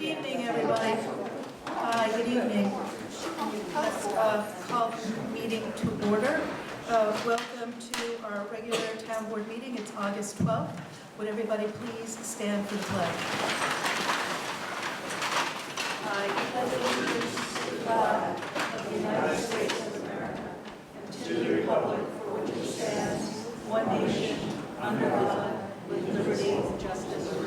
evening, everybody. Hi, good evening. Let's call the meeting to order. Welcome to our regular town board meeting. It's August 12th. Would everybody please stand for the pledge? I pledge allegiance to the flag of the United States of America and to the republic for which it stands, one nation, under God, with liberty and justice for all.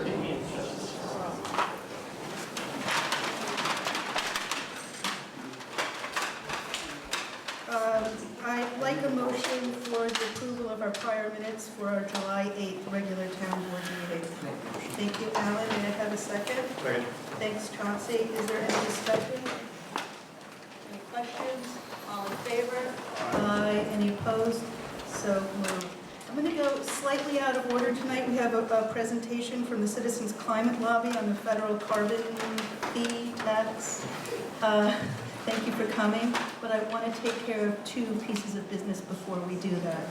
I'd like a motion for the approval of our prior minutes for our July 8th regular town board meeting. Thank you, Alan. May I have a second? Second. Thanks, Chauncey. Is there any discussion? Any questions? All in favor? Aye. Any opposed? So moved. I'm going to go slightly out of order tonight. We have a presentation from the Citizens Climate Lobby on the federal carbon fee tax. Thank you for coming, but I want to take care of two pieces of business before we do that.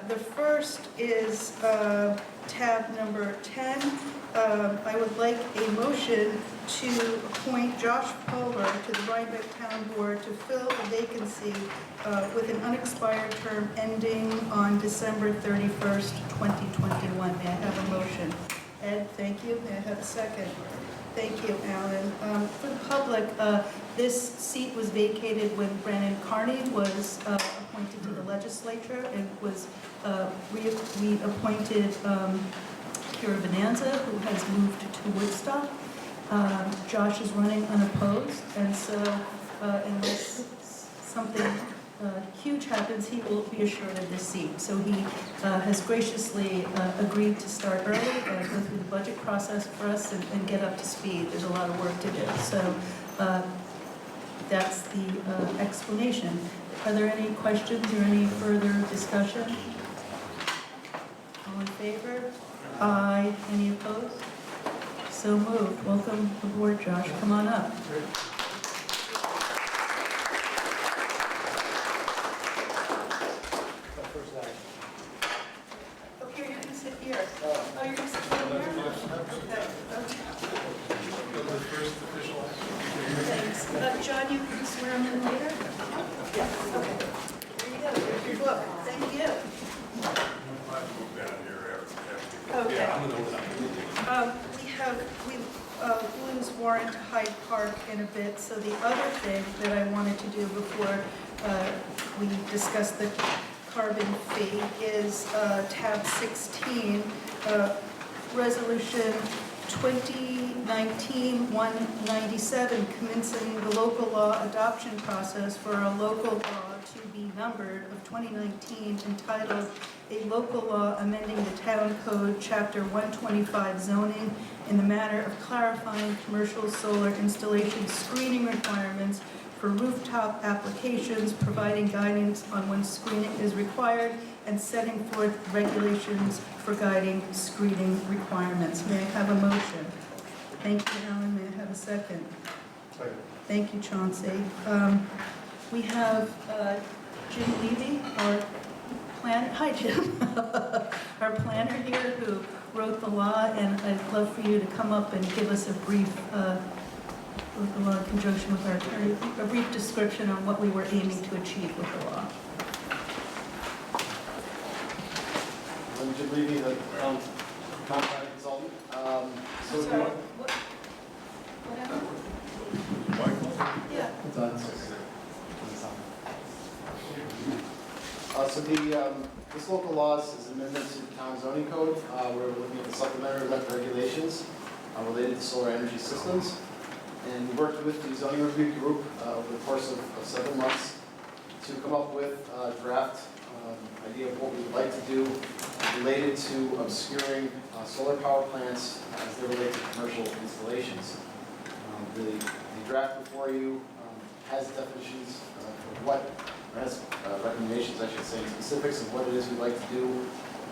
The first is tab number 10. I would like a motion to appoint Josh Pulver to the Rhinebeck Town Board to fill a vacancy with an unexpired term ending on December 31st, 2021. May I have a motion? Ed, thank you. May I have a second? Thank you, Alan. For the public, this seat was vacated when Brandon Carney was appointed to the legislature and was reappointed Kira Bonanza, who has moved to Woodstock. Josh is running unopposed, and so unless something huge happens, he will be assured of this seat. So he has graciously agreed to start early and go through the budget process for us and get up to speed. There's a lot of work to do. So that's the explanation. Are there any questions or any further discussion? All in favor? Aye. Any opposed? So moved. Welcome aboard, Josh. Come on up. Okay, you're going to sit here. Oh, you're going to sit here? Okay. Thanks. John, you can swear him in later? Yes. Okay. There you go. Here's your book. Thank you. Okay. We lose Warren to Hyde Park in a bit. So the other thing that I wanted to do before we discuss the carbon fee is tab 16, resolution 2019-197, commencing the local law adoption process for a local law to be numbered of 2019 entitled A Local Law Amending the Town Code Chapter 125 Zoning in the matter of clarifying commercial solar installation screening requirements for rooftop applications, providing guidance on when screening is required, and setting forth regulations for guiding screening requirements. May I have a motion? Thank you, Alan. May I have a second? Second. Thank you, Chauncey. We have Jim Levy, our planner. Hi, Jim. Our planner here who wrote the law, and I'd love for you to come up and give us a brief with the law in conjunction with our attorney, a brief description on what we were aiming to achieve with the law. I'm Jim Levy, the contract consultant. Sorry, what? Yeah. So this local law is an amendment to the town zoning code where we're looking at the supplementary regulations related to solar energy systems. And we worked with the zoning review group over the course of several months to come up with a draft idea of what we would like to do related to obscuring solar power plants as they relate to commercial installations. The draft before you has definitions of what, or has recommendations, I should say, specifics of what it is we'd like to do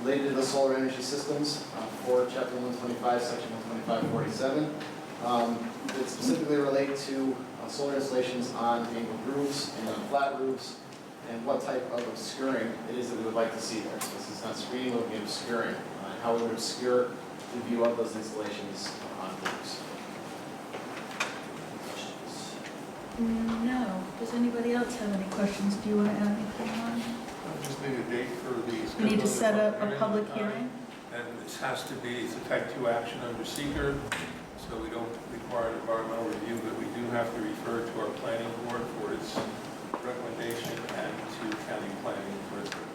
related to the solar energy systems for Chapter 125, Section 125.47. That specifically relate to solar installations on angled roofs and on flat roofs, and what type of obscuring it is that we would like to see there. So this is not screening, it would be obscuring, and how we would obscure the view of those installations on roofs. No. Does anybody else have any questions? Do you want to add anything on? Just need a date for the. We need to set up a scheduling public time. hearing? And this has to be, it's a type 2 action under seeker, so we don't require an environmental review, but we do have to refer to our planning board for its recommendation and to county planning for its recommendation.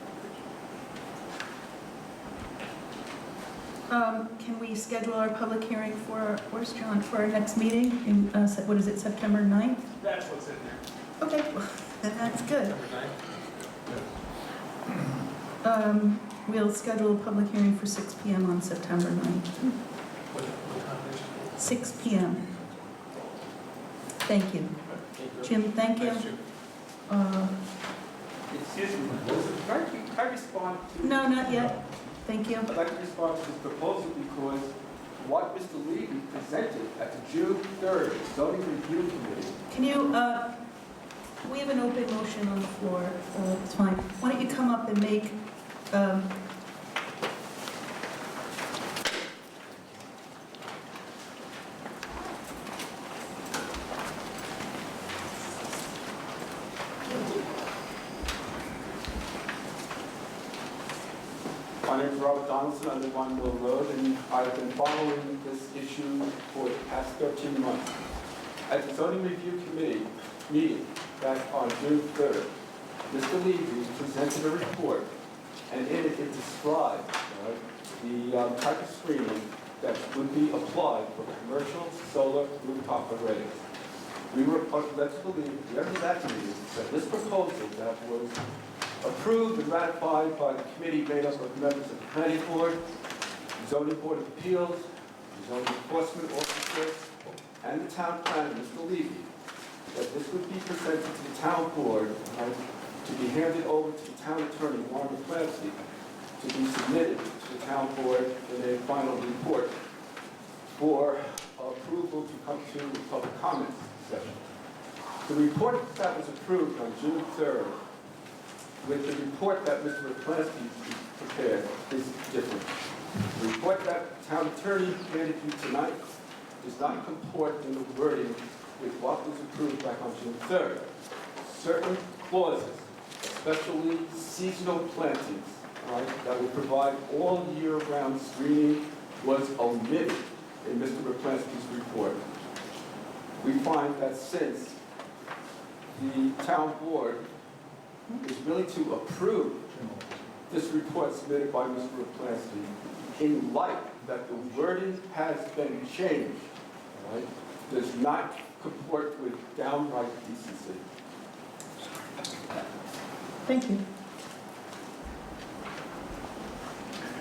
Can we schedule our public hearing for, where's John, for our next meeting in, what is it, September 9th? That's what's in there. Okay, well, then that's good. September 9th? We'll schedule a public hearing for 6 PM on September 9th. What time is it? 6 PM. Thank you. Jim, thank you. Thanks, Jim. Excuse me, can I respond to? No, not yet. Thank you. I'd like to respond to this proposal because what Mr. Levy presented at the June 3rd zoning review committee. Can you, we have an open motion on the floor, it's fine. Why don't you come up and make, My name is Robert Donaldson, I live on Mill Road, and I've been following this issue for the past 13 months. At the zoning review committee meeting back on June 3rd, Mr. Levy presented a report, and in it described the type of screening that would be applied for commercial solar rooftop arrays. We were led to believe, at the end of that meeting, that this proposal that was approved and ratified by the committee made up of members of the planning board, the zoning board of appeals, the zoning enforcement officer, and the town planner, Mr. Levy, that this would be presented to the town board to be handed over to the town attorney, Warren McClancy, to be submitted to the town board in a final report for approval to come to the public comments session. The report that was approved on June 3rd with the report that Mr. McClancy prepared is different. The report that the town attorney handed you tonight does not comport in the wording with what was approved back on June 3rd. Certain clauses, especially seasonal plantings, that would provide all year-round screening, was omitted in Mr. McClancy's report. We find that since the town board is willing to approve this report submitted by Mr. McClancy, in light that the wording has been changed, does not comport with downright decency. thank you.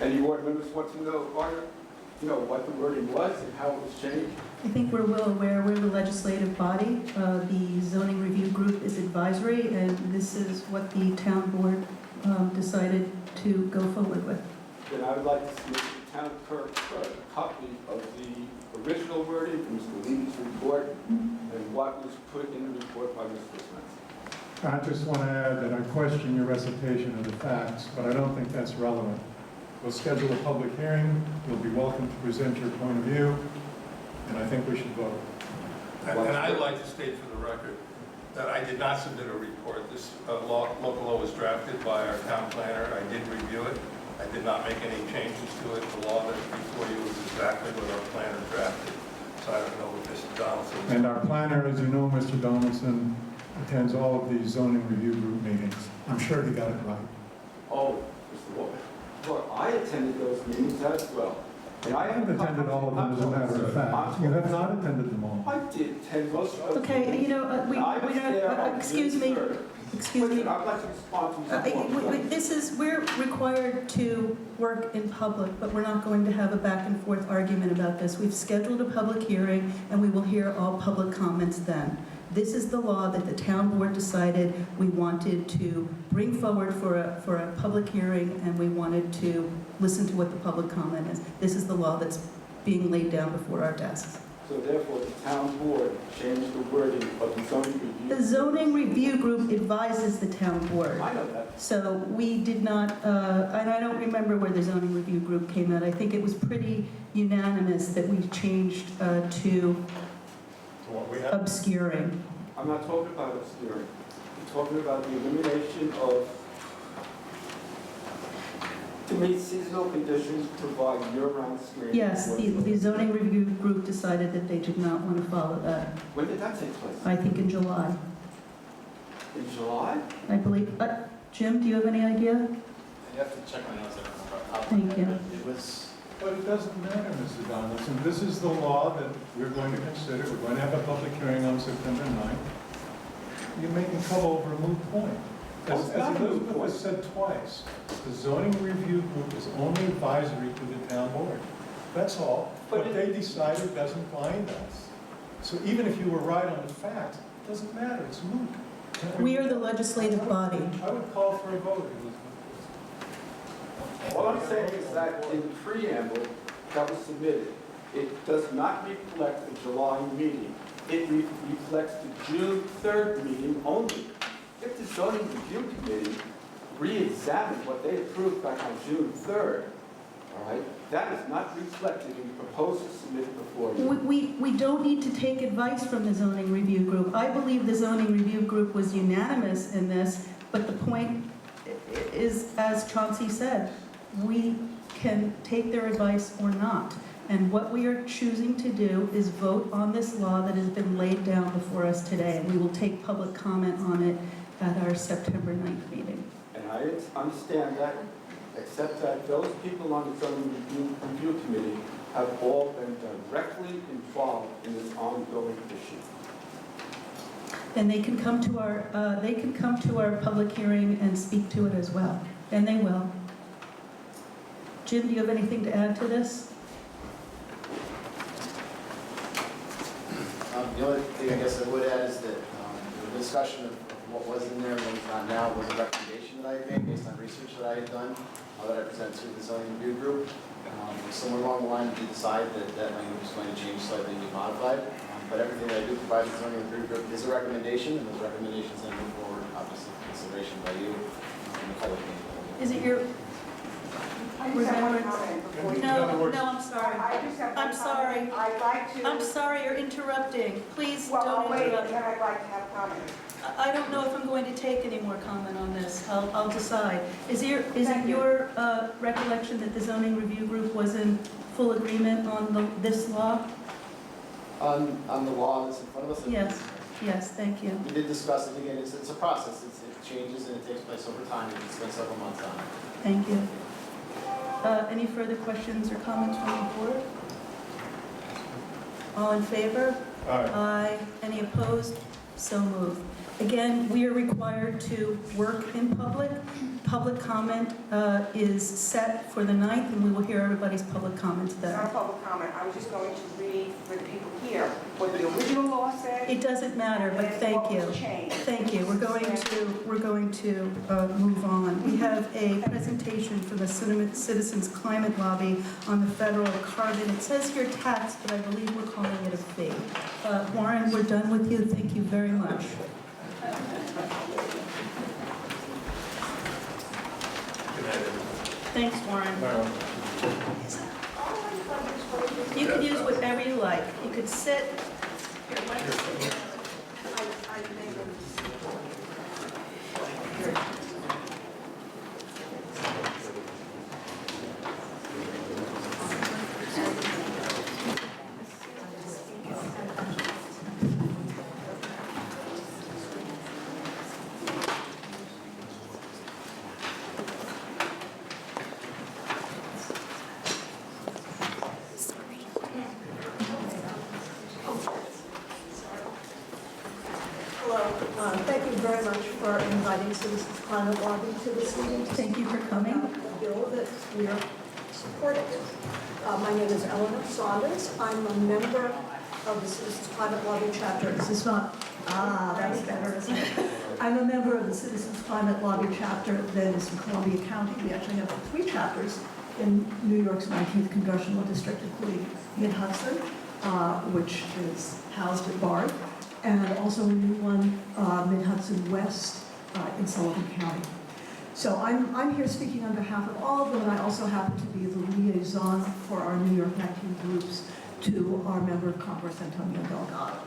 Any board members want to know, what the wording was and how it was changed? I think we're well aware, we're the legislative body. The zoning review group is advisory, and this is what the town board decided to go forward with. Then I would like to submit to the town clerk a copy of the original wording from Mr. Levy's report and what was put in the report by Mr. Smith. I just want to add that I question your recitation of the facts, but I don't think that's relevant. We'll schedule a public hearing. You'll be welcome to present your point of view, and I think we should vote. And I'd like to state for the record that I did not submit a report. This local law was drafted by our town planner. I did review it. I did not make any changes to it. The law that is before you is exactly what our planner drafted. So I don't know what Mr. Donaldson. And our planner, as you know, Mr. Donaldson, attends all of these zoning review group meetings. I'm sure he got it right. Oh, Mr. Walker. Look, I attended those meetings as well. And I I've attended all of them, as a matter of fact. You have not attended them all. I did attend most of those Okay, meetings. we I was there don't, on excuse June me, 3rd. excuse me. I'd like to respond to Mr. Walker. This is, we're required to work in public, but we're not going to have a back and forth argument about this. We've scheduled a public hearing, and we will hear all public comments then. This is the law that the town board decided we wanted to bring forward for a public hearing, and we wanted to listen to what the public comment is. This is the law that's being laid down before our desks. So therefore, the town board changed the wording of the zoning review. The zoning review group advises the town board. I know that. So we did not, and I don't remember where the zoning review group came out. I think it was pretty unanimous that we changed to What we have. obscuring. I'm not talking about obscuring. I'm talking about the elimination of, to meet seasonal conditions, provide year-round screening. Yes, the zoning review group decided that they did not want to follow that, When did that take place? I think in July, In July? I believe. Jim, do you have any idea? You have to check my notes, I don't remember off the top of Thank my you. head, but it was, But it doesn't matter, Mr. Donaldson. This is the law that we're going to consider. We're going to have a public hearing on September 9th. You're making trouble over a moot point. It's As not a moot Elizabeth point. has said twice, the zoning review group is only advisory to the town board. That's all. But What they decided doesn't bind us. So even if you were right on the fact, it doesn't matter, it's moot. We are the legislative body. I would call for a vote, Elizabeth. All I'm saying is that in the preamble that was submitted, it does not reflect the July meeting. It reflects the June 3rd meeting only. If the zoning review committee re-examined what they approved back on June 3rd, all right, that is not reflected in the proposal submitted before you. We don't need to take advice from the zoning review group. I believe the zoning review group was unanimous in this, but the point is, as Chauncey said, we can take their advice or not. And what we are choosing to do is vote on this law that has been laid down before us today. And we will take public comment on it at our September 9th meeting. And I understand that, except that those people on the zoning review committee have all been directly involved in this ongoing issue. And they can come to our public hearing and speak to it as well. And they will. Jim, do you have anything to add to this? the only thing I guess I would add is that the discussion of what was in there and what is not now was a recommendation that I had made based on research that I had done, that I presented to the zoning review group. Somewhere along the line, we decided that that language was going to change slightly and be modified. But everything that I do provide to the zoning review group is a recommendation, and those recommendations then move forward, obviously, for consideration by you in the public meeting. Is it your, I just have one comment before you. no, I'm sorry. I just have one I'm sorry. comment. I'd like to. I'm sorry, you're interrupting. Please Well, don't I'll wait, interrupt. then I'd like to have comments. I don't know if I'm going to take any more comment on this. I'll decide. Is it Thank you. your recollection that the zoning review group was in full agreement on this law? On the law that's in front of us? Yes, thank you. We did discuss it again, it's a process, it changes and it takes place over time, and it's been several months on it. Thank you. Any further questions or comments from the board? All in favor? All right. Aye. Any opposed? So moved. Again, we are required to work in public. Public comment is set for the 9th, and we will hear everybody's public comments It's not a then. public comment. I was just going to read for the people here what the original law said. It doesn't matter, but and thank what you. was changed. Thank you. We're going to move on. We have a presentation from the Citizens Climate Lobby on the federal carbon. It says here tax, but I believe we're calling it a fee. Warren, we're done with you. Thank you very much. Thanks, Warren. You can use whatever you like. You could sit. Hello. Thank you very much for inviting Citizens Climate Lobby to this meeting. Thank you for coming. The bill that we are supporting. My name is Eleanor Saunders. I'm a member of the Citizens Climate Lobby chapter. This is not, that's better, isn't it? I'm a member of the Citizens Climate Lobby chapter that is in Columbia County. We actually have 3 chapters in New York's 19th Congressional District, including Mid-Hudson, which is housed at BARD, and also a new one, Mid-Hudson West in Sullivan County. So I'm here speaking on behalf of all of them, and I also happen to be the liaison for our New York 19 groups to our member of Congress, Antonio Delgado.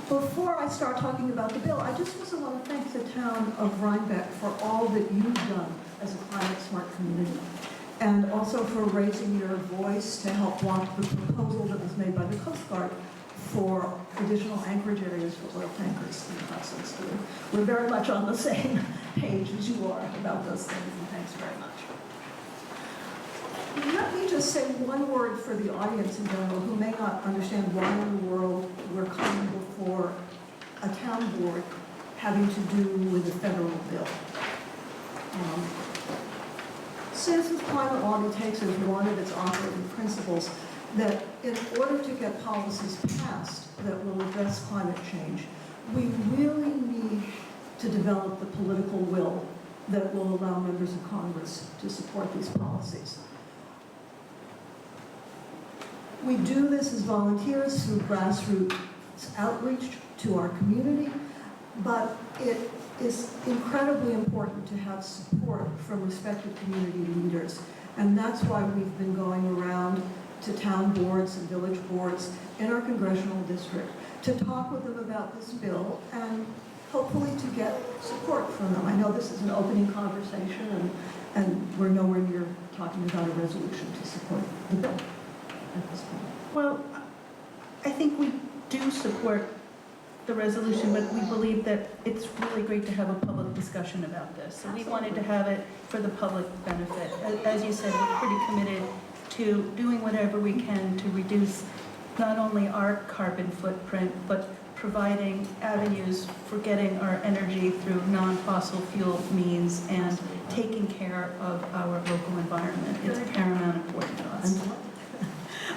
Before I start talking about the bill, I just also want to thank the town of Rhinebeck for all that you've done as a climate smart community, and also for raising your voice to help block the proposal that was made by the Coast Guard for additional anchorage areas for oil tankers in the Hudson. So we're very much on the same page as you are about those things, and thanks very much. Let me just say one word for the audience in general who may not understand why in the world we're coming before a town board having to do with a federal bill. Citizens Climate Lobby takes as one of its operating principles that in order to get policies passed that will address climate change, we really need to develop the political will that will allow members of Congress to support these policies. We do this as volunteers through grassroots outreach to our community, but it is incredibly important to have support from respected community leaders. And that's why we've been going around to town boards and village boards in our congressional district to talk with them about this bill and hopefully to get support from them. I know this is an opening conversation and we're nowhere near talking about a resolution to support the bill at this point. Well, I think we do support the resolution, but we believe that it's really great to have a public discussion about this. So we wanted to have it for the public benefit. As you said, we're pretty committed to doing whatever we can to reduce not only our carbon footprint, but providing avenues for getting our energy through non-fossil fuel means and taking care of our local environment. It's paramount important to us.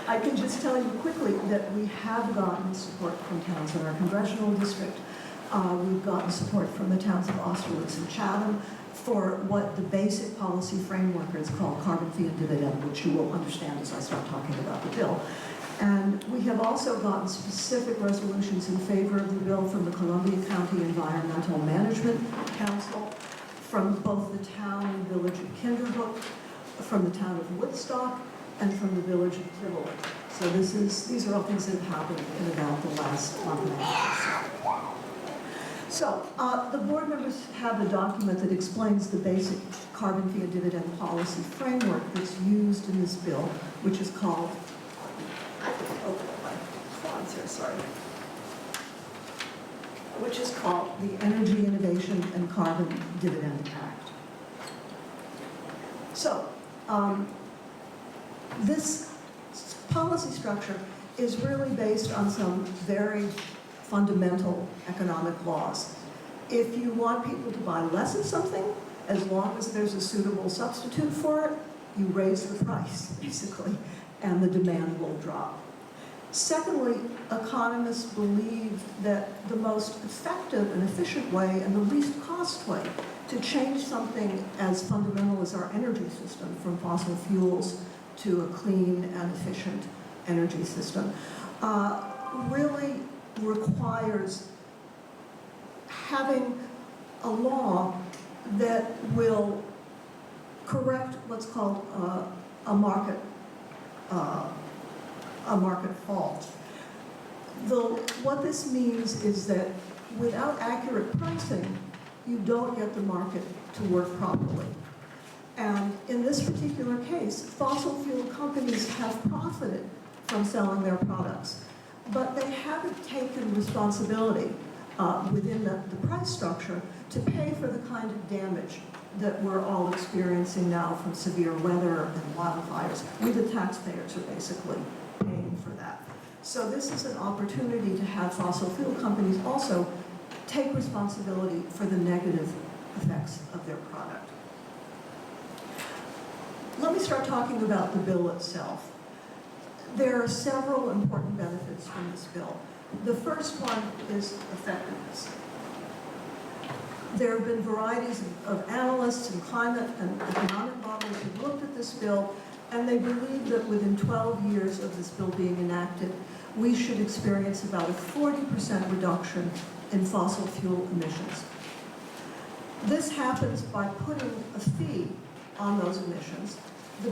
I can just tell you quickly that we have gotten support from towns in our congressional district. We've gotten support from the towns of Austerlitz and Chatham for what the basic policy framework is called carbon fee and dividend, which you will understand as I start talking about the bill. And we have also gotten specific resolutions in favor of the bill from the Columbia County Environmental Management Council, from both the town and village of Kinderhook, from the town of Woodstock, and from the village of Tivoli. So these are all things that have happened in about the last month and a half or so. So the board members have a document that explains the basic carbon fee and dividend policy framework that's used in this bill, which is called, which is called the Energy Innovation and Carbon Dividend Act. So, this policy structure is really based on some very fundamental economic laws. If you want people to buy less of something, as long as there's a suitable substitute for it, you raise the price, basically, and the demand will drop. Secondly, economists believe that the most effective and efficient way and the least cost way to change something as fundamental as our energy system from fossil fuels to a clean and efficient energy system really requires having a law that will correct what's called a market fault. What this means is that without accurate pricing, you don't get the market to work properly. And in this particular case, fossil fuel companies have profited from selling their products, but they haven't taken responsibility within the price structure to pay for the kind of damage that we're all experiencing now from severe weather and wildfires. We, the taxpayers, are basically paying for that. So this is an opportunity to have fossil fuel companies also take responsibility for the negative effects of their product. Let me start talking about the bill itself. There are several important benefits from this bill. The first one is effectiveness. There have been varieties of analysts and climate and economic models who've looked at this bill, and they believe that within 12 years of this bill being enacted, we should experience about a 40% reduction in fossil fuel emissions. This happens by putting a fee on those emissions The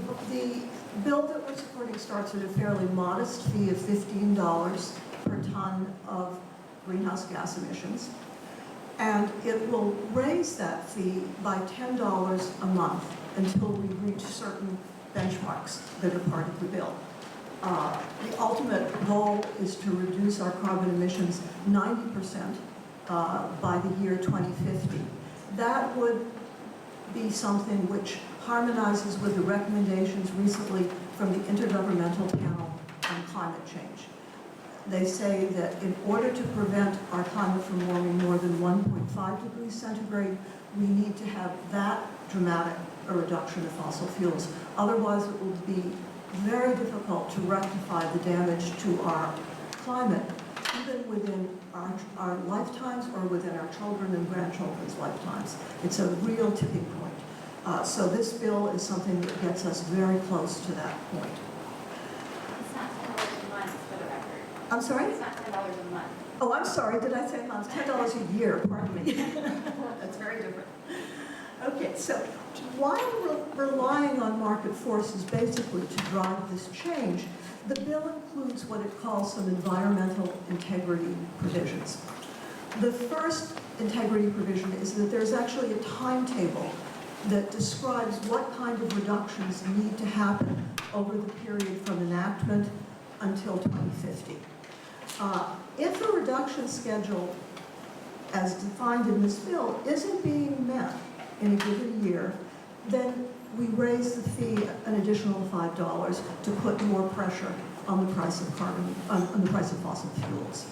bill that we're supporting starts at a fairly modest fee of $15 per ton of greenhouse gas emissions. And it will raise that fee by $10 a month until we reach certain benchmarks that are part of the bill. The ultimate goal is to reduce our carbon emissions 90% by the year 2050. That would be something which harmonizes with the recommendations recently from the Intergovernmental Panel on Climate Change. They say that in order to prevent our climate from warming more than 1.5 degrees centigrade, we need to have that dramatic a reduction of fossil fuels. Otherwise, it will be very difficult to rectify the damage to our climate, even within our lifetimes or within our children and grandchildren's lifetimes. It's a real tipping point. So this bill is something that gets us very close to that point. It's not $10 a month for the record. I'm sorry? It's not $10 a month. Oh, I'm sorry, did I say a month? $10 a year, pardon me. That's very different. Okay, so while we're relying on market forces basically to drive this change, the bill includes what it calls some environmental integrity provisions. The first integrity provision is that there's actually a timetable that describes what kind of reductions need to happen over the period from enactment until 2050. If a reduction schedule, as defined in this bill, isn't being met in a given year, then we raise the fee an additional $5 to put more pressure on the price of carbon, on the price of fossil fuels.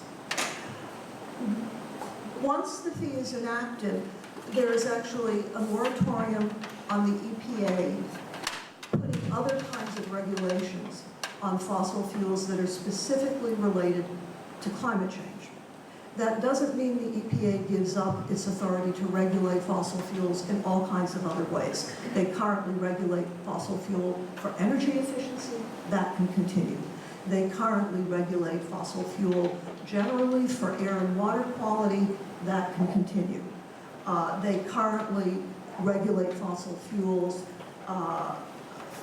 Once the fee is enacted, there is actually a moratorium on the EPA putting other kinds of regulations on fossil fuels that are specifically related to climate change. That doesn't mean the EPA gives up its authority to regulate fossil fuels in all kinds of other ways. They currently regulate fossil fuel for energy efficiency. That can continue. They currently regulate fossil fuel generally for air and water quality. That can continue. They currently regulate fossil fuels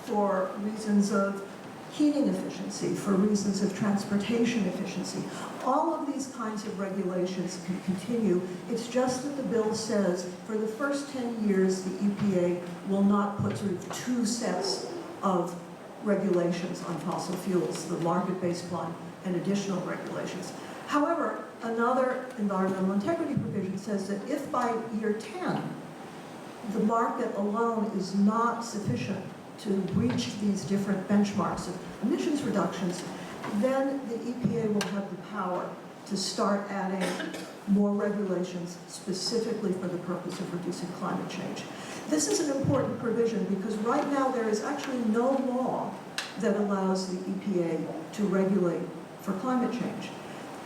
for reasons of heating efficiency, for reasons of transportation efficiency. All of these kinds of regulations can continue. It's just that the bill says for the first 10 years, the EPA will not put sort of two sets of regulations on fossil fuels, the market-based one and additional regulations. However, another environmental integrity provision says that if by year 10, the market alone is not sufficient to reach these different benchmarks of emissions reductions, then the EPA will have the power to start adding more regulations specifically for the purpose of reducing climate change. This is an important provision because right now there is actually no law that allows the EPA to regulate for climate change.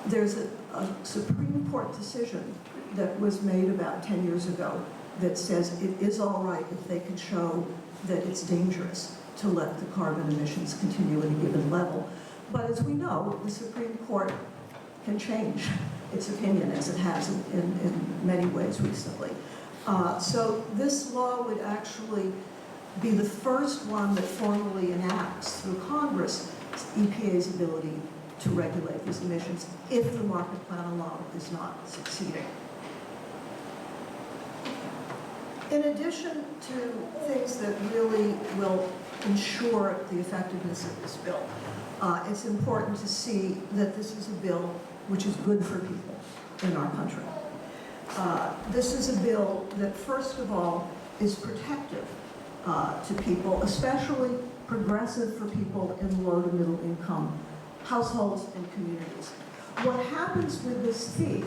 There's a Supreme Court decision that was made about 10 years ago that says it is all right if they can show that it's dangerous to let the carbon emissions continue at a given level. But as we know, the Supreme Court can change its opinion, as it has in many ways recently. So this law would actually be the first one that formally enacts through Congress EPA's ability to regulate these emissions if the market plan alone is not succeeding. In addition to things that really will ensure the effectiveness of this bill, it's important to see that this is a bill which is good for people in our country. This is a bill that, first of all, is protective to people, especially progressive for people in low to middle income households and communities. What happens with this fee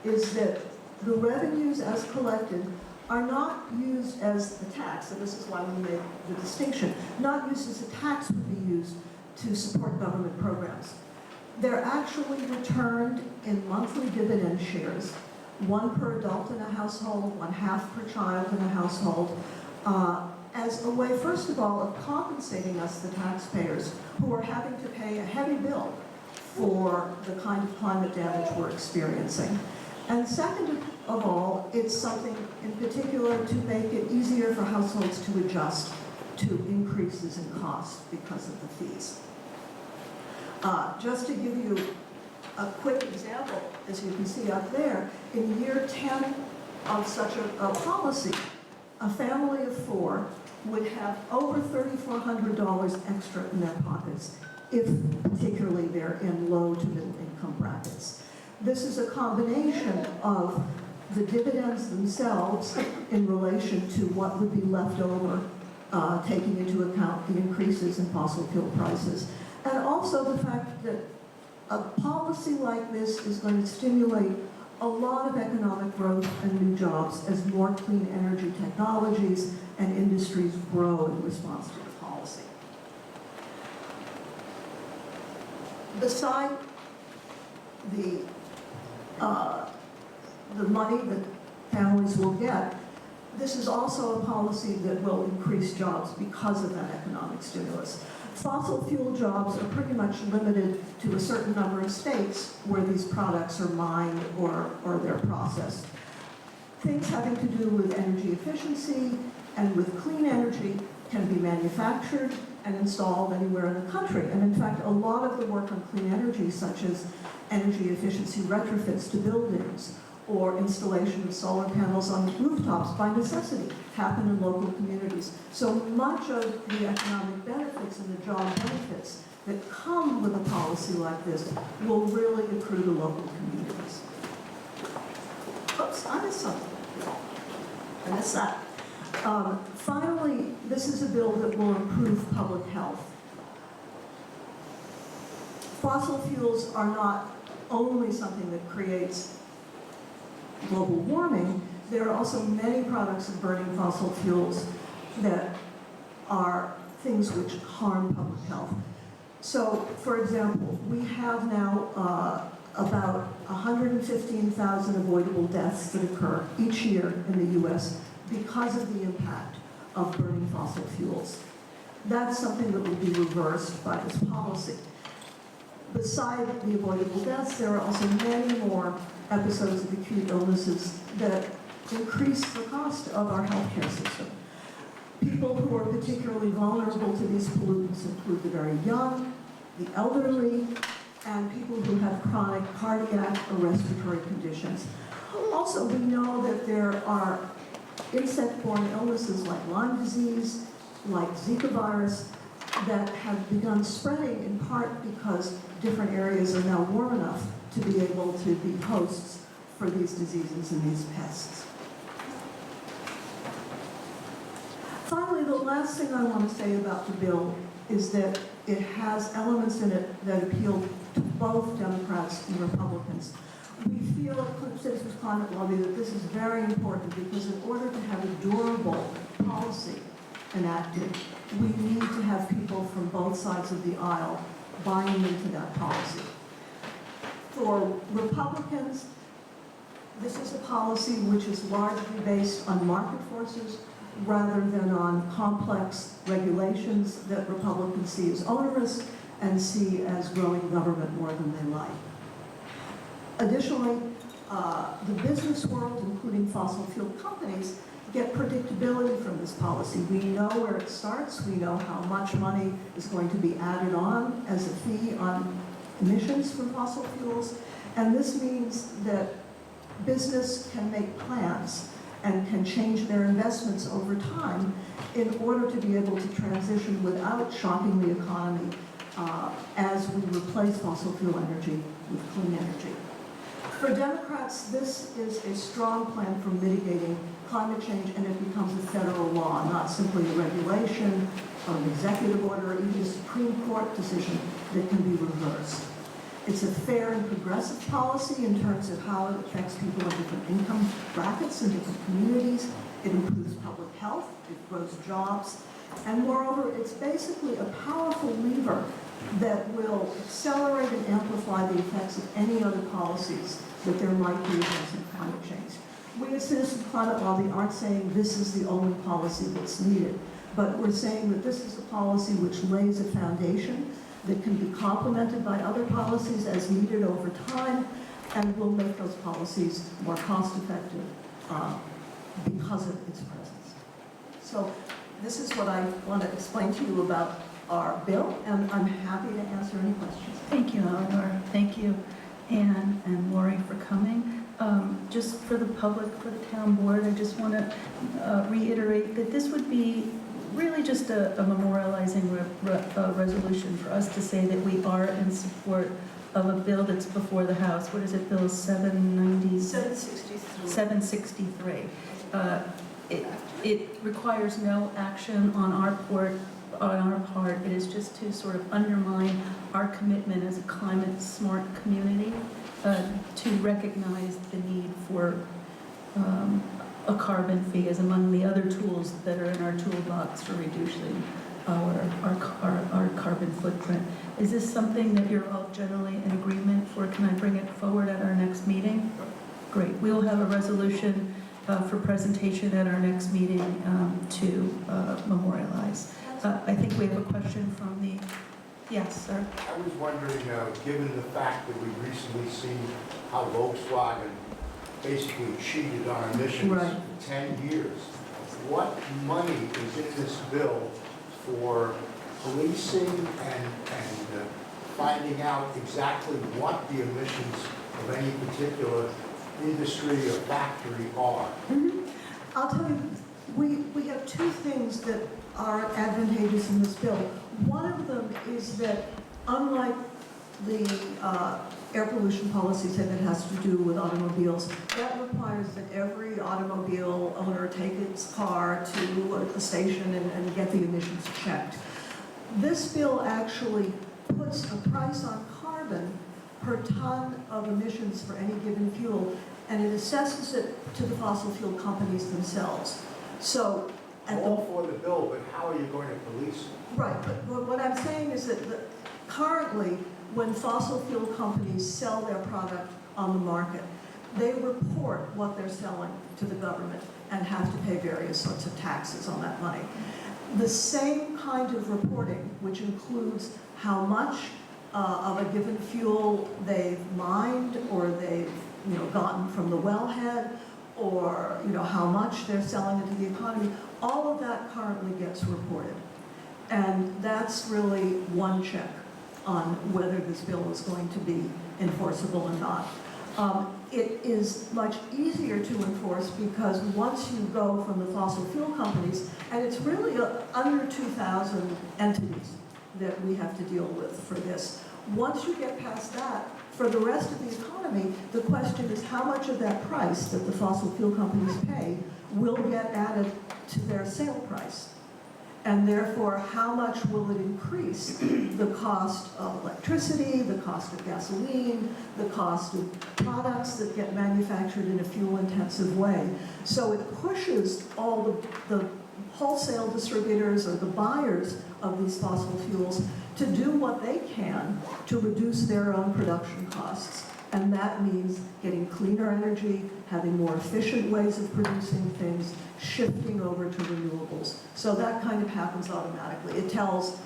is that the revenues as collected are not used as a tax, and this is why we make the distinction, not used as a tax would be used to support government programs. They're actually returned in monthly dividend shares, one per adult in a household, 1/2 per child in a household, as a way, first of all, of compensating us, the taxpayers, who are having to pay a heavy bill for the kind of climate damage we're experiencing. And second of all, it's something in particular to make it easier for households to adjust to increases in cost because of the fees. Just to give you a quick example, as you can see up there, in year 10 of such a policy, a family of 4 would have over $3,400 extra in their pockets, if particularly they're in low to middle income brackets. This is a combination of the dividends themselves in relation to what would be left over, taking into account the increases in fossil fuel prices, and also the fact that a policy like this is going to stimulate a lot of economic growth and new jobs as more clean energy technologies and industries grow in response to the policy. Beside the money that families will get, this is also a policy that will increase jobs because of that economic stimulus. Fossil fuel jobs are pretty much limited to a certain number of states where these products are mined or they're processed. Things having to do with energy efficiency and with clean energy can be manufactured and installed anywhere in the country. And in fact, a lot of the work on clean energy, such as energy efficiency retrofits to buildings or installation of solar panels on rooftops by necessity, happen in local communities. So much of the economic benefits and the job benefits that come with a policy like this will really accrue to local communities. Oops, I missed something. I missed that. Finally, this is a bill that will improve public health. Fossil fuels are not only something that creates global warming, there are also many products of burning fossil fuels that are things which harm public health. So, for example, we have now about 115,000 avoidable deaths that occur each year in the US because of the impact of burning fossil fuels. That's something that will be reversed by this policy. Beside the avoidable deaths, there are also many more episodes of acute illnesses that increase the cost of our healthcare system. People who are particularly vulnerable to these pollutants include the very young, the elderly, and people who have chronic cardiac or respiratory conditions. Also, we know that there are insect-borne illnesses like Lyme disease, like Zika virus, that have begun spreading in part because different areas are now warm enough to be able to be hosts for these diseases and these pests. Finally, the last thing I want to say about the bill is that it has elements in it that appeal to both Democrats and Republicans. We feel at Citizens Climate Lobby that this is very important because in order to have a durable policy enacted, we need to have people from both sides of the aisle buying into that policy. For Republicans, this is a policy which is largely based on market forces rather than on complex regulations that Republicans see as onerous and see as growing government more than they like. Additionally, the business world, including fossil fuel companies, get predictability from this policy. We know where it starts. We know how much money is going to be added on as a fee on emissions from fossil fuels. And this means that business can make plans and can change their investments over time in order to be able to transition without shocking the economy as we replace fossil fuel energy with clean energy. For Democrats, this is a strong plan for mitigating climate change, and it becomes a federal law, not simply a regulation or an executive order or even a Supreme Court decision that can be reversed. It's a fair and progressive policy in terms of how it affects people in different income brackets and different communities. It improves public health, it grows jobs, and moreover, it's basically a powerful lever that will accelerate and amplify the effects of any other policies that there might be against climate change. We as Citizens Climate Lobby aren't saying this is the only policy that's needed, but we're saying that this is a policy which lays a foundation that can be complemented by other policies as needed over time, and will make those policies more cost-effective because of its presence. So this is what I want to explain to you about our bill, and I'm happy to answer any questions. Thank you, Eleanor. Thank you, Anne and Lori, for coming. Just for the public, for the town board, I just want to reiterate that this would be really just a memorializing resolution for us to say that we are in support of a bill that's before the House. What is it, Bill 790? 763. 763. It requires no action on our part. It is just to sort of undermine our commitment as a climate-smart community to recognize the need for a carbon fee as among the other tools that are in our toolbox for reducing our carbon footprint. Is this something that you're all generally in agreement for? Can I bring it forward at our next meeting? Great. We will have a resolution for presentation at our next meeting to memorialize. I think we have a question from the, yes, sir. I was wondering, given the fact that we've recently seen how Volkswagen basically cheated on emissions Right. for 10 years, what money is in this bill for policing and finding out exactly what the emissions of any particular industry or factory are? I'll tell you, we have two things that are advantageous in this bill. One of them is that unlike the air pollution policies that it has to do with automobiles, that requires that every automobile owner take its car to a station and get the emissions checked. This bill actually puts a price on carbon per ton of emissions for any given fuel, and it assesses it to the fossil fuel companies themselves. So, I'm all for the bill, but how are you going to police it? right, but what I'm saying is that currently, when fossil fuel companies sell their product on the market, they report what they're selling to the government and have to pay various sorts of taxes on that money. The same kind of reporting, which includes how much of a given fuel they've mined or they've gotten from the wellhead, or how much they're selling it to the economy, all of that currently gets reported. And that's really one check on whether this bill is going to be enforceable or not. It is much easier to enforce because once you go from the fossil fuel companies, and it's really under 2,000 entities that we have to deal with for this. Once you get past that, for the rest of the economy, the question is how much of that price that the fossil fuel companies pay will get added to their sale price. And therefore, how much will it increase the cost of electricity, the cost of gasoline, the cost of products that get manufactured in a fuel-intensive way. So it pushes all the wholesale distributors or the buyers of these fossil fuels to do what they can to reduce their own production costs. And that means getting cleaner energy, having more efficient ways of producing things, shifting over to renewables. So that kind of happens automatically. It tells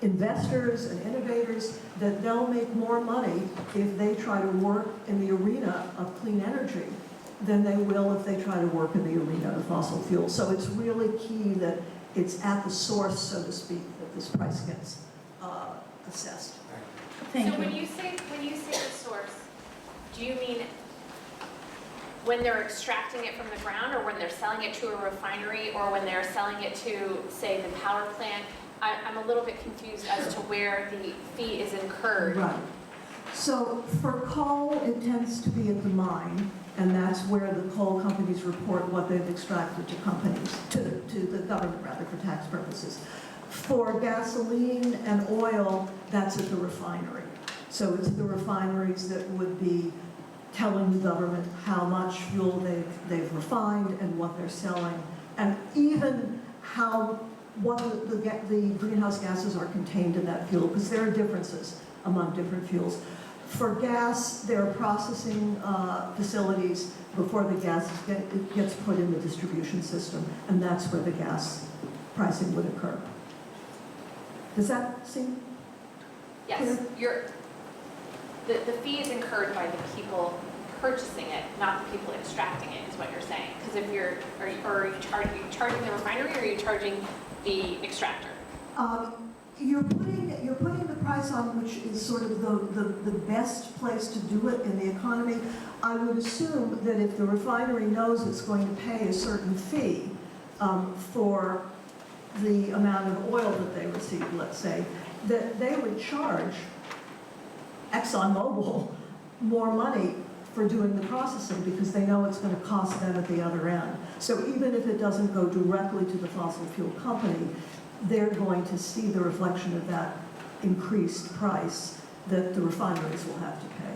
investors and innovators that they'll make more money if they try to work in the arena of clean energy than they will if they try to work in the arena of fossil fuels. So it's really key that it's at the source, so to speak, that this price gets assessed. Thank So you. when you say the source, do you mean when they're extracting it from the ground, or when they're selling it to a refinery, or when they're selling it to, say, the power plant? I'm a little bit confused as to where the fee is incurred. Right. So for coal, it tends to be at the mine, and that's where the coal companies report what they've extracted to companies, to the government rather, for tax purposes. For gasoline and oil, that's at the refinery. So it's the refineries that would be telling the government how much fuel they've refined and what they're selling, and even what the greenhouse gases are contained in that fuel, because there are differences among different fuels. For gas, there are processing facilities before the gas gets put in the distribution system, and that's where the gas pricing would occur. Does that seem Yes, the fee is incurred by the people purchasing it, not the people extracting it, is what you're saying. Because if you're, are you charging the refinery, or are you charging the extractor? You're putting the price on which is sort of the best place to do it in the economy. I would assume that if the refinery knows it's going to pay a certain fee for the amount of oil that they receive, let's say, that they would charge ExxonMobil more money for doing the processing because they know it's going to cost them at the other end. So even if it doesn't go directly to the fossil fuel company, they're going to see the reflection of that increased price that the refineries will have to pay.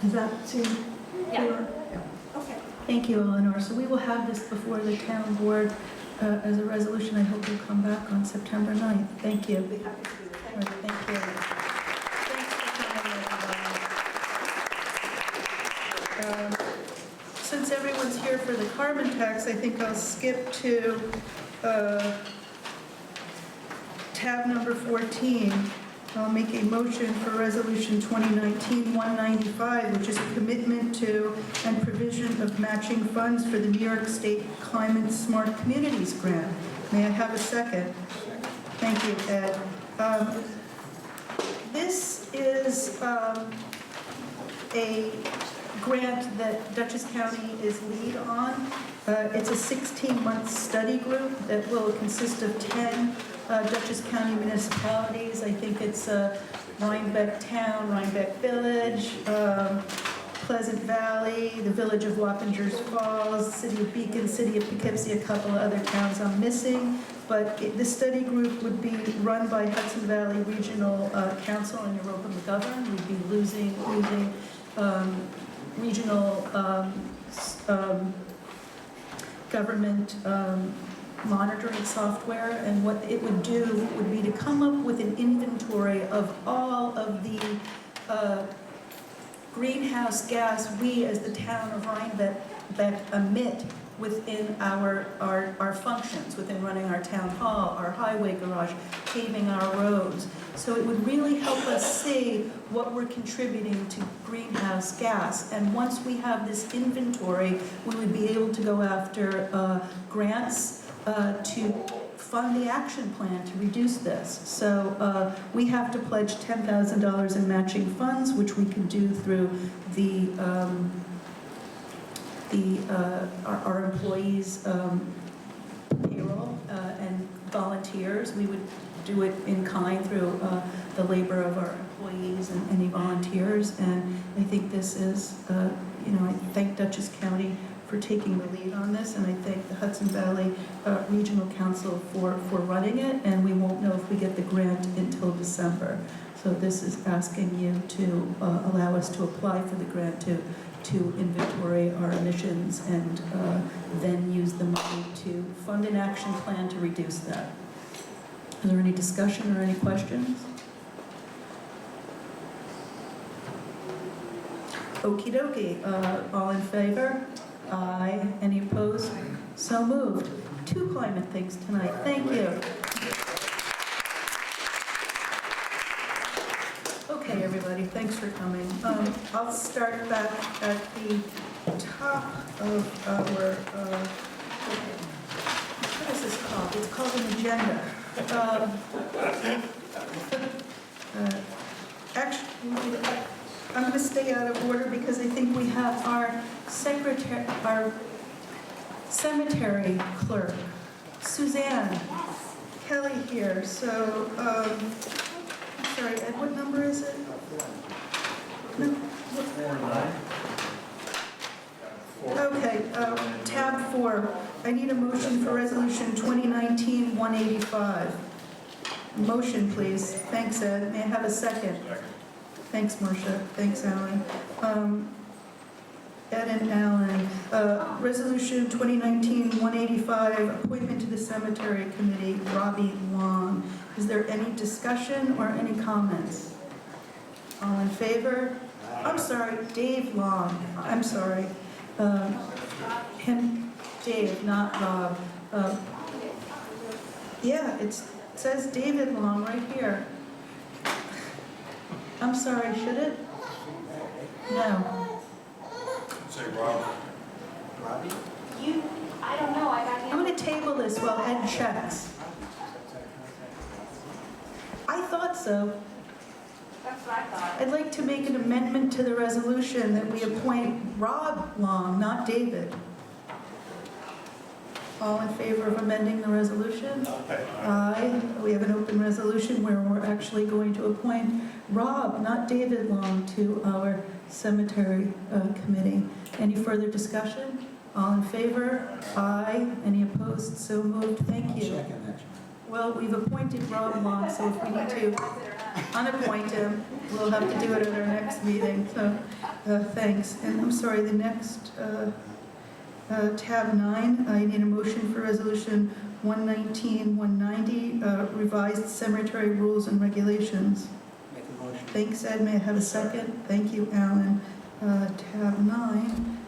Does that seem clear? Yeah. Okay. Thank you, Eleanor. So we will have this before the town board as a resolution. I hope you'll come back on September 9th. Thank you. I'd be happy to do it. All right, thank you. Thanks for coming, everybody. Since everyone's here for the carbon tax, I think I'll skip to tab number 14. I'll make a motion for Resolution 2019-195, which is a commitment to and provision of matching funds for the New York State Climate Smart Communities Grant. May I have a second? Thank you, Ed. This is a grant that Dutchess County is lead on. It's a 16-month study group that will consist of 10 Dutchess County municipalities. I think it's Rhinebeck Town, Rhinebeck Village, Pleasant Valley, the village of Wappingers Falls, City of Beacon, City of Poughkeepsie, a couple of other towns I'm missing. But the study group would be run by Hudson Valley Regional Council and Europa McGovern. We'd be using regional government monitoring software, and what it would do would be to come up with an inventory of all of the greenhouse gas we as the town of Rhinebeck emit within our functions, within running our town hall, our highway garage, paving our roads. So it would really help us see what we're contributing to greenhouse gas. And once we have this inventory, we would be able to go after grants to fund the action plan to reduce this. So we have to pledge $10,000 in matching funds, which we can do through our employees' payroll and volunteers. We would do it in kind through the labor of our employees and any volunteers. And I think this is, I thank Dutchess County for taking the lead on this, and I thank the Hudson Valley Regional Council for running it, and we won't know if we get the grant until December. So this is asking you to allow us to apply for the grant to inventory our emissions and then use the money to fund an action plan to reduce that. Is there any discussion or any questions? Okie dokie. All in favor? Aye. Any opposed? So moved. 2 climate things tonight. Thank you. Okay, everybody, thanks for coming. I'll start back at the top of our, what is this called? It's called an agenda. Actually, I'm going to stay out of order because I think we have our cemetery clerk, Suzanne Kelly here. So, sorry, Ed, what number is it? No, okay, tab 4. I need a motion for resolution 2019-185. Motion, please. Thanks, Ed. May I have a second? Thanks, Marcia. Thanks, Alan. Ed and Alan. Resolution 2019-185, appointment to the cemetery committee, Robbie Long. Is there any discussion or any comments? All in favor? I'm sorry, Dave Long. I'm sorry. Dave, not Rob. Yeah, it says David Long right here. I'm sorry, should it? No. Say Rob. Robbie? I don't know, I got I'm going to table this while Ed checks. I thought so. That's what I thought. I'd like to make an amendment to the resolution that we appoint Rob Long, not David. All in favor of amending the resolution? Aye. We have an open resolution where we're actually going to appoint Rob, not David Long, to our cemetery committee. Any further discussion? All in favor? Aye. Any opposed? So moved. Thank you. Second that. Well, we've appointed Rob Long, so if we need to unappoint him, we'll have to do it at our next meeting. So, thanks. And I'm sorry, the next, tab 9, I need a motion for resolution 119-190, revised cemetery rules and regulations. Make a motion. Thanks, Ed. May I have a second? Thank you, Alan. Tab 9.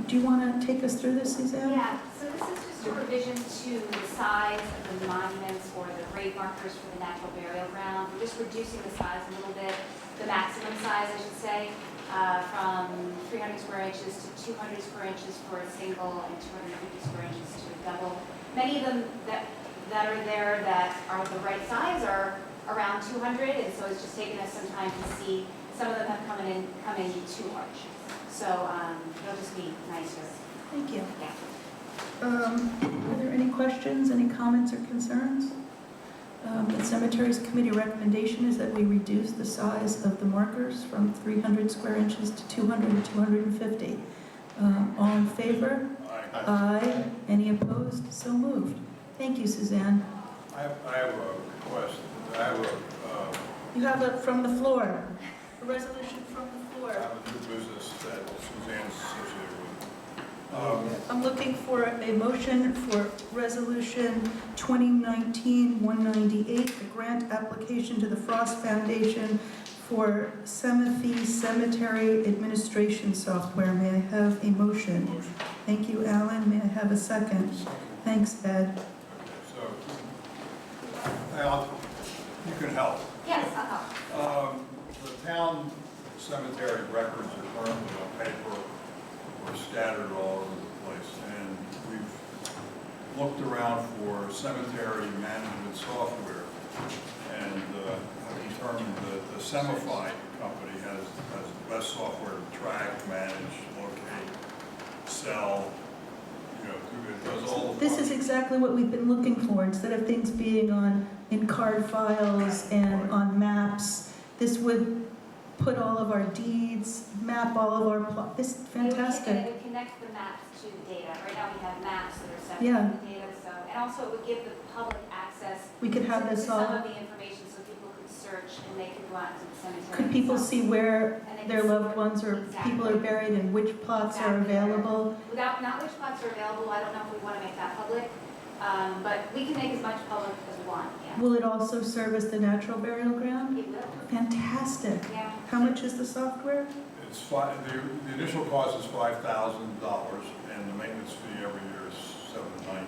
Do you want to take us through this, Suzanne? Yeah, so this is just a revision to the size of the monuments or the grave markers for the natural burial ground. We're just reducing the size a little bit, the maximum size, I should say, from 300 square inches to 200 square inches for a single and 250 square inches to a double. Many of them that are there that are the right size are around 200, and so it's just taken us some time to see. Some of them have come in too large. So it'll just be nicer. Thank you. Yeah. Are there any questions, any comments or concerns? The Cemeteries Committee recommendation is that we reduce the size of the markers from 300 square inches to 200 and 250. All in favor? Aye. Aye. Any opposed? So moved. Thank you, Suzanne. I have a question. You have it from the floor. A resolution from the I floor. have a new business that Suzanne's associated with. I'm looking for a motion for resolution 2019-198, the grant application to the Frost Foundation for Cemetery Administration Software. May I have a motion? Thank you, Alan. May I have a second? Thanks, Ed. So, Al, you can help. Yes, uh-huh. The town cemetery records are currently on paper or scattered all over the place, and we've looked around for cemetery management software, and have determined that the Semify company has the best software to track, manage, locate, sell, it does all the. This is exactly what we've been looking for. Instead of things being in card files and on maps, this would put all of our deeds, map all of our, this is fantastic. It would connect the maps to the data. Right now we have maps that are separate Yeah. from the data, so, and also it would give the public access We could have to this some all. of the information so people could search and they could go out to the cemetery. Could people themselves. see where And they their could see loved ones or people are exactly. buried and which plots are Exactly. available? Not which plots are available, I don't know if we want to make that public, but we can make as much public as we want, yeah. Will it also serve as the natural burial ground? It will, Fantastic. yeah. How much is the software? It's the initial cost is $5,000, and the maintenance fee every year is $790.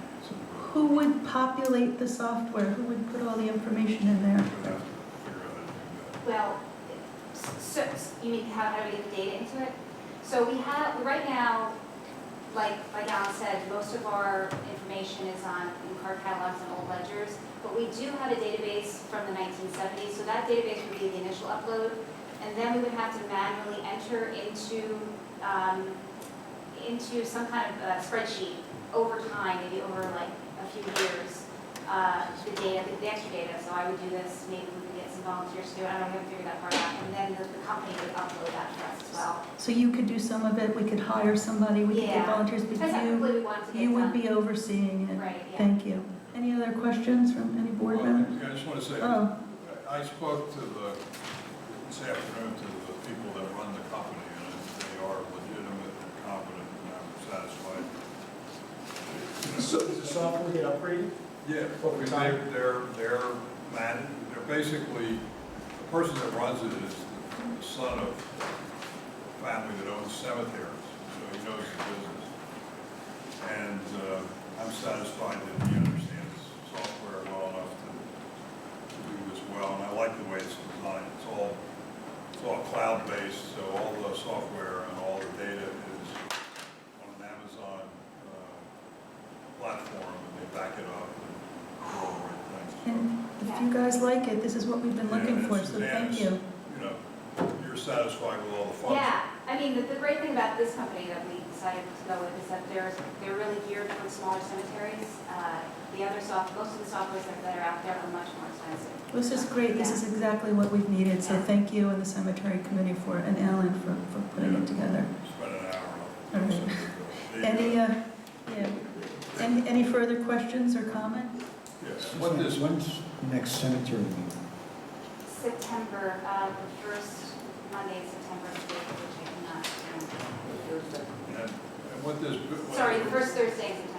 Who would populate the software? Who would put all the information in there? We'd have to figure out how to do Well, so, you mean how do we get the data into it? So we have, right now, like Alan said, most of our information is in card catalogs and old ledgers, but we do have a database from the 1970s, so that database would be the initial upload, and then we would have to manually enter into some kind of spreadsheet over time, maybe over like a few years, the data, the extra data. So I would do this, maybe we could get some volunteers to do it, I don't know, we haven't figured that part out, and then the company would upload that for us as well. So you could do some of it, we could hire somebody, we could get Yeah. volunteers, but Depends how quickly we want to get you would done. be overseeing it. Right, yeah. Thank you. Any other questions from any board members? I just want to say, Oh, I spoke this afternoon to the people that run the company, and they are legitimate and competent, and I'm satisfied. So does the software get upgraded? Yeah, Over time? they're basically, the person that runs it is the son of a family that owns cemeteries, so he knows the business. And I'm satisfied that he understands software well enough to do this well, and I like the way it's designed. It's all cloud-based, so all the software and all the data is if you guys like it, this is what we've been looking Yeah, for, and so Suzanne thank is, you. You know, you're satisfied with all the funds. Yeah, I mean, the great thing about this company that we decided to go with is that they're really geared towards smaller cemeteries. Most of the softwares that are out there are much more expensive. This is great, this is exactly what we've needed, so thank you and the cemetery committee and Alan for putting it together. Spend an hour All on right. it. Any further questions or comments? Yes. What this, When's next cemetery meeting? September, the first Monday in September, which I cannot remember. and what this. Sorry, the first Thursday in September.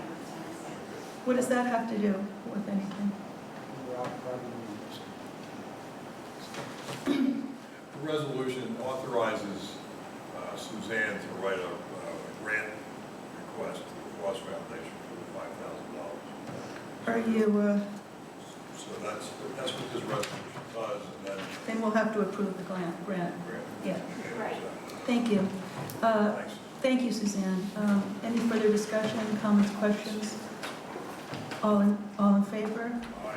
What does that have to do with anything? The resolution authorizes Suzanne to write a grant request to the Frost Foundation for $5,000. Are you, So that's what this resolution does, and then we'll have to approve the grant, then. yeah. Right. Thank you. Thanks. Thank you, Suzanne. Any further discussion, comments, questions? All in favor?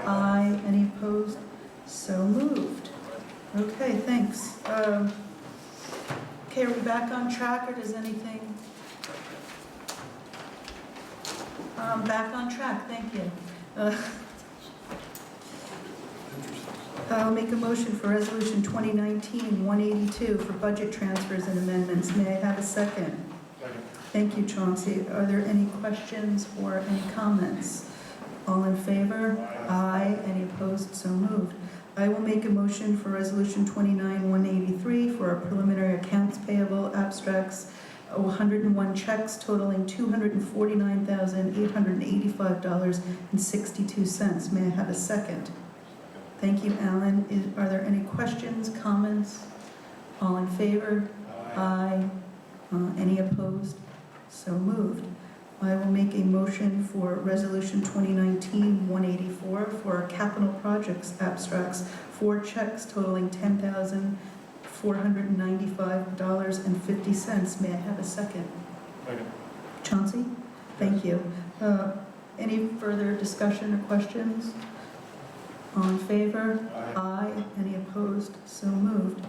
Aye. Any opposed? So moved. Okay, thanks. Okay, are we back on track, or does anything? Back on track, thank you. I'll make a motion for Resolution 2019-182 for budget transfers and amendments. May I have a second? Second. Thank you, Chauncey. Are there any questions or any comments? All in favor? Aye. Any opposed? So moved. I will make a motion for Resolution 29-183 for our preliminary accounts payable abstracts, 101 checks totaling $249,885.62. May I have a second? Thank you, Alan. Are there any questions, comments? All in favor? Aye. Any opposed? So moved. I will make a motion for Resolution 2019-184 for our capital projects abstracts, 4 checks totaling $10,495.50. May I have a second? Second. Chauncey? Thank you. Any further discussion or questions? All in favor? Aye. Any opposed? So moved.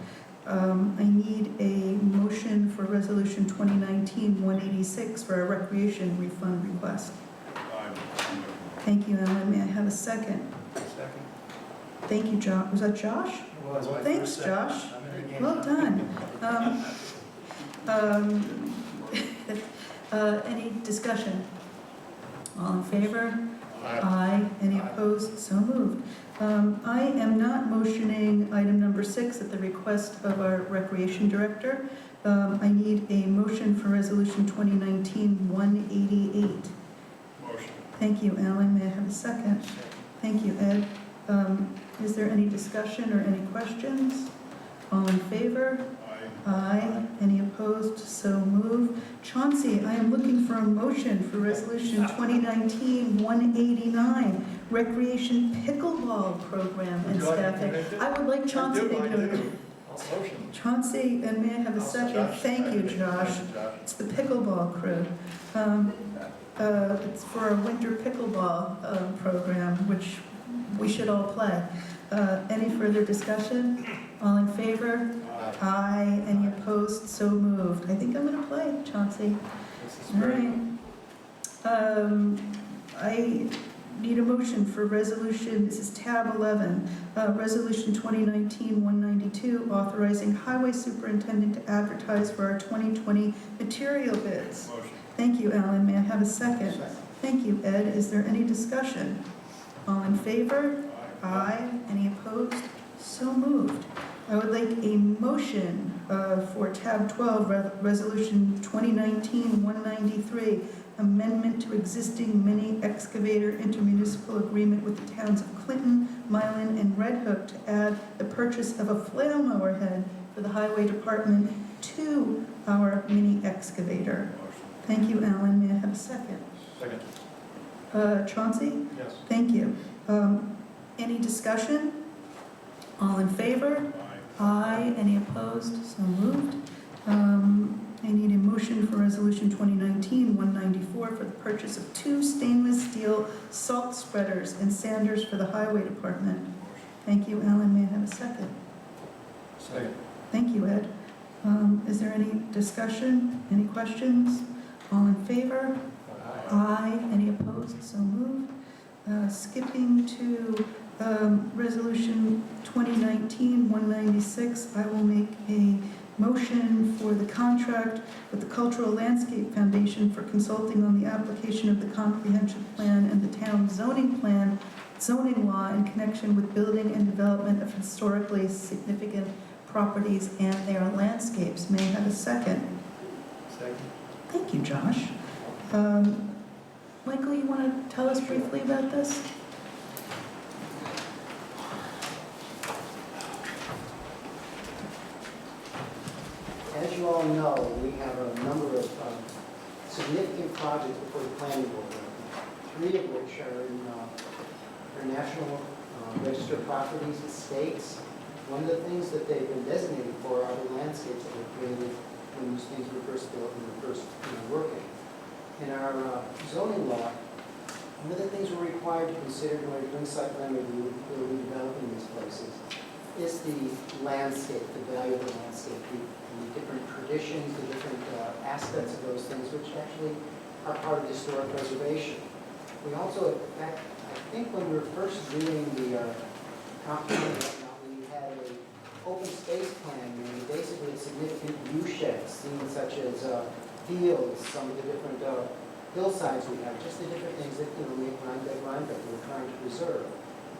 I need a motion for Resolution 2019-186 for a recreation refund request. Thank you, Alan. May I have a second? Second. Thank you, Josh. Was that Josh? Thanks, Josh. Well done. Any discussion? All in favor? Aye. Any opposed? So moved. I am not motioning item number 6 at the request of our recreation director. I need a motion for Resolution 2019-188. Motion. Thank you, Alan. May I have a second? Thank you, Ed. Is there any discussion or any questions? All in favor? Aye. Any opposed? So moved. Chauncey, I am looking for a motion for Resolution 2019-189, Recreation Pickleball Program and Staffing. I would like Chauncey to do it. Chauncey, and may I have a second? Thank you, Josh. It's the pickleball crew. It's for a winter pickleball program, which we should all play. Any further discussion? All in favor? Aye. Any opposed? So moved. I think I'm going to play, Chauncey. All right. I need a motion for resolution, this is tab 11, resolution 2019-192, authorizing highway superintendent to advertise for our 2020 material bids. Motion. Thank you, Alan. May I have a second? Thank you, Ed. Is there any discussion? All in favor? Aye. Any opposed? So moved. I would like a motion for tab 12, resolution 2019-193, amendment to existing mini excavator intermunicipal agreement with the towns of Clinton, Milan, and Red Hook to add the purchase of a flail mower head for the highway department to our mini excavator. Thank you, Alan. May I have a second? Second. Chauncey? Yes. Thank you. Any discussion? All in favor? Aye. Any opposed? So moved. I need a motion for resolution 2019-194 for the purchase of 2 stainless steel salt spreaders and sanders for the highway department. Thank you, Alan. May I have a second? Second. Thank you, Ed. Is there any discussion, any questions? All in favor? Aye. Any opposed? So moved. Skipping to Resolution 2019-196, I will make a motion for the contract with the Cultural Landscape Foundation for consulting on the application of the comprehensive plan and the town zoning law in connection with building and development of historically significant properties and their landscapes. May I have a second? Second. Thank you, Josh. Michael, you want to tell us briefly about this? As you all know, we have a number of significant projects before the planning board, three of which are in our National Register of Properties and States. One of the things that they've been designated for are the landscapes that were created when these things were first built and were first working. In our zoning law, one of the things we're required to consider when we bring site plan review for redeveloping these places is the landscape, the value of the landscape, the different traditions, the different aspects of those things, which actually are part of historic preservation. We also, in fact, I think when we were first doing the comprehensive, we had an open space plan, and we basically had significant view sheds, things such as fields, some of the different hillsides we have, just the different things that, make Rhinebeck we're trying to preserve.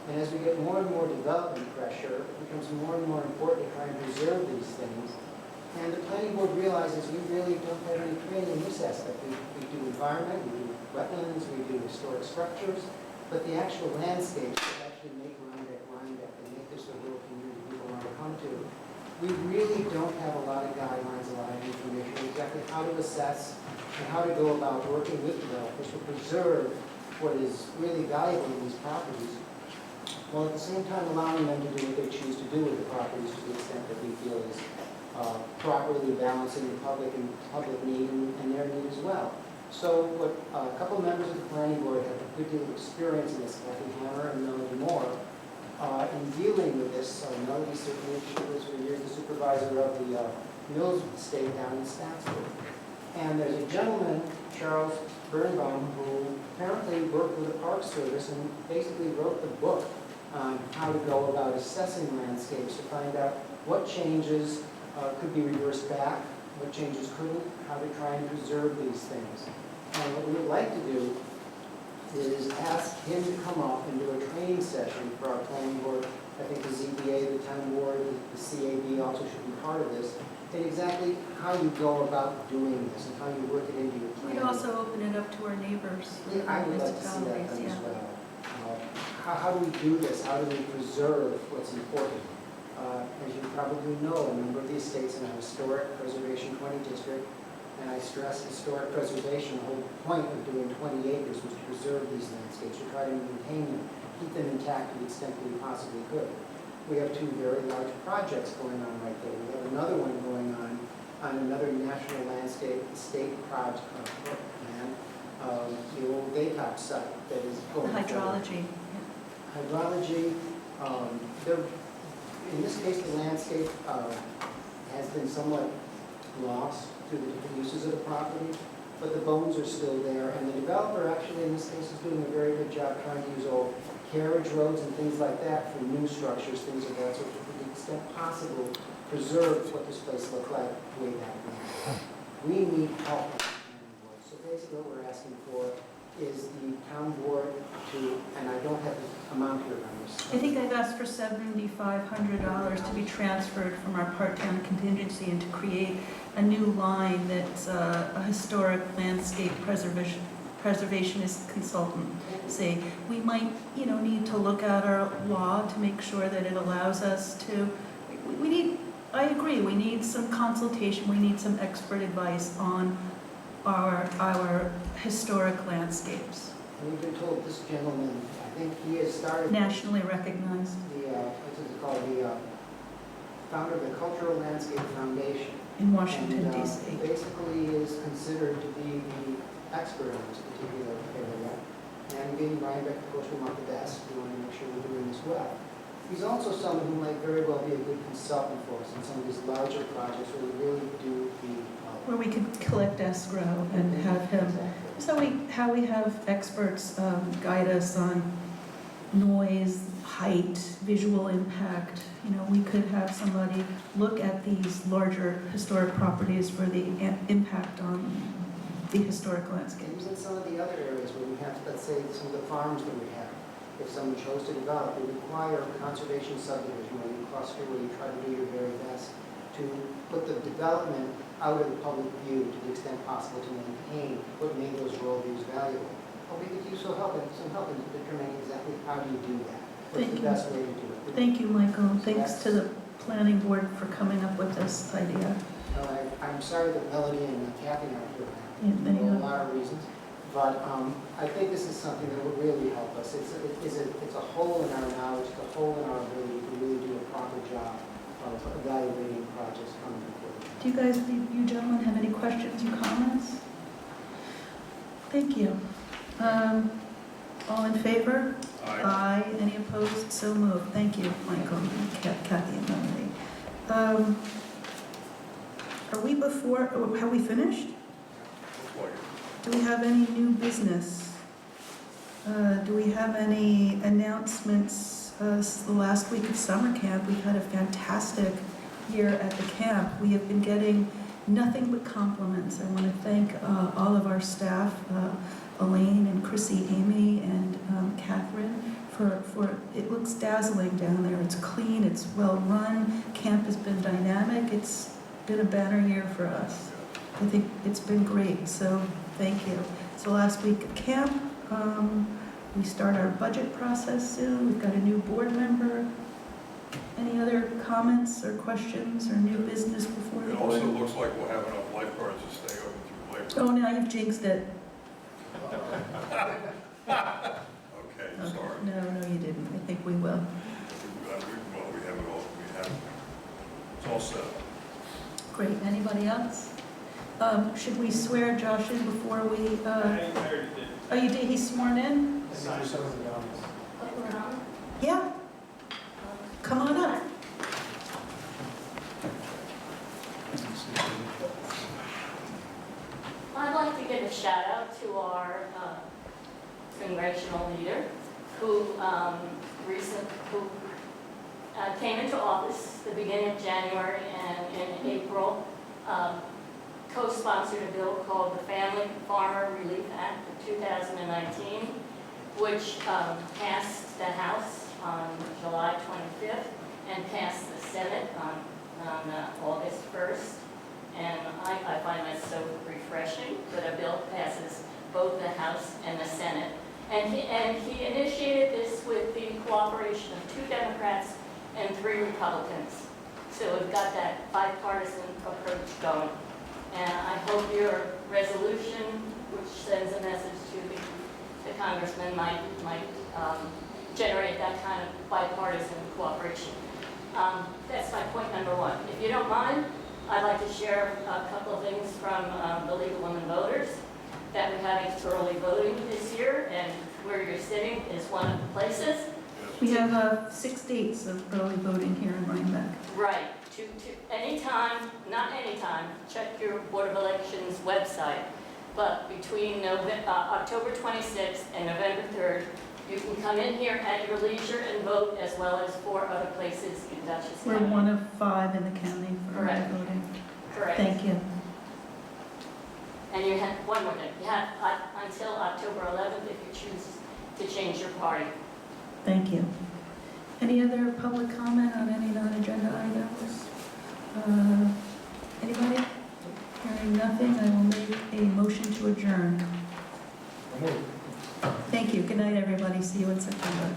And as we get more and more development pressure, it becomes more and more important to try and preserve these things. And the planning board realizes we really don't have any training in this aspect. We do environment, we do wetlands, we do historic structures, but the actual landscapes that actually make Rhinebeck, and make this the real community people want to come to, we really don't have a lot of guidelines, a lot of information exactly how to assess and how to go about working with developers to preserve what is really valuable in these properties, while at the same time allowing them to do what they choose to do with the properties to the extent that we feel is properly balancing the public need and their need as well. So what a couple of members of the planning board have a good deal of experience in this, Kathy Hammer and Melody Moore, in dealing with this. Melody certainly, she was for years the supervisor of the Mills Estate down in Statsford. And there's a gentleman, Charles Birnbaum, who apparently worked with the Park Service and basically wrote the book on how to go about assessing landscapes to find out what changes could be reversed back, what changes couldn't, how to try and preserve these things. And what we would like to do is ask him to come up and do a training session for our planning board. I think the ZBA, the town board, the CAB also should be part of this, and exactly how you go about doing this and how you work it into your plan. We'd also open it up to our neighbors. Yeah, I would like to see that done as well. How do we do this? How do we preserve what's important? As you probably know, a number of these states in a historic preservation 20 district, and I stress historic preservation. The whole point of doing 20 acres was to preserve these landscapes, to try to maintain them, keep them intact to the extent that we possibly could. We have two very large projects going on right there. We have another one going on another national landscape estate project plan, the old Daytop site that is going Hydrology. Hydrology, in this case, the landscape has been somewhat lost through the different uses of the property, but the bones are still there, and the developer actually in this case is doing a very good job trying to use old carriage roads and things like that for new structures, things of that sort, to the extent possible, preserve what this place looked like way back then. We need help on the planning board. So basically what we're asking for is the town board to, and I don't have the amount here on this. I think I've asked for $7,500 to be transferred from our part-time contingency and to create a new line that's a historic landscape preservationist consultant. Say, we might, need to look at our law to make sure that it allows us to, I agree, we need some consultation, we need some expert advice on our historic landscapes. And we've been told this gentleman, I think he has started Nationally recognized. the, what's it called, the founder of the Cultural Landscape Foundation. In Washington, And, D.C. basically is considered to be the expert on this particular area. And being Rhinebeck, of course, we want the best. We want to make sure we're doing this well. He's also someone who might very well be a good consultant for us on some of these larger projects where we really do need help. Where we could collect escrow and have him, so how we have experts guide us on noise, height, visual impact. You know, we could have somebody look at these larger historic properties for the impact on the historic landscape. And even some of the other areas where we have, let's say, some of the farms that we have, if someone chose to develop, they require conservation subdivision where you cluster, where you try to do your very best to put the development out of the public view to the extent possible to maintain what made those rural views valuable. But we could use some help in determining exactly how do you do that. What's Thank the you. best way to do it? Thank you, Michael. Thanks to the planning board for coming up with this idea. I'm sorry that Melody and Kathy aren't here Yeah, for a lot of reasons, but I think this is something that will really help us. It's a hole in our knowledge, it's a hole in our ability to really do a proper job of evaluating projects coming before. Do you guys, you gentlemen, have any questions or comments? Thank you. All in favor? Aye. Any opposed? So moved. Thank you, Michael, Kathy, and Melanie. Are we before, have we finished? Do we have any new business? Do we have any announcements? This is the last week of summer camp. We've had a fantastic year at the camp. We have been getting nothing but compliments. I want to thank all of our staff, Elaine and Chrissy, Amy, and Catherine, for it looks dazzling down there. It's clean, it's well run. Camp has been dynamic. It's been a banner year for us. I think it's been great, so thank you. It's the last week of camp. We start our budget process soon. We've got a new board member. Any other comments or questions or new business before the It board? also looks like we'll have enough lifeguards to stay open through Labor. Oh, now you've jinxed it. Okay, sorry. No, you didn't. I think we will. Well, we have it all, it's all set. Great. Anybody else? Should we swear Josh in before we? Oh, you did. He's sworn in? Yeah. Come on up. I'd like to give a shout out to our congressional leader who came into office the beginning of January, and in April co-sponsored a bill called the Family Farmer Relief Act of 2019, which passed the House on July 25th and passed the Senate on August 1st. And I find that so refreshing that a bill passes both the House and the Senate. And he initiated this with the cooperation of 2 Democrats and 3 Republicans. So we've got that bipartisan approach going. And I hope your resolution, which sends a message to the congressman, might generate that kind of bipartisan cooperation. That's my point number 1. If you don't mind, I'd like to share a couple of things from the League of Women Voters, that we're having early voting this year, and where you're sitting is one of the places. We have 6 dates of early voting here in Rhinebeck. Right. To anytime, not anytime, check your Board of Elections website, but between October 26th and November 3rd, you can come in here at your leisure and vote, as well as 4 other places in Dutchess We're County. one of 5 in the county for early Correct. voting. Correct. Thank you. And you have, one more thing, you have until October 11th if you choose to change your party. Thank you. Any other public comment on any non-agenda items? Anybody? Hearing nothing, I will make a motion to adjourn. Thank you. Good night, everybody. See you in September.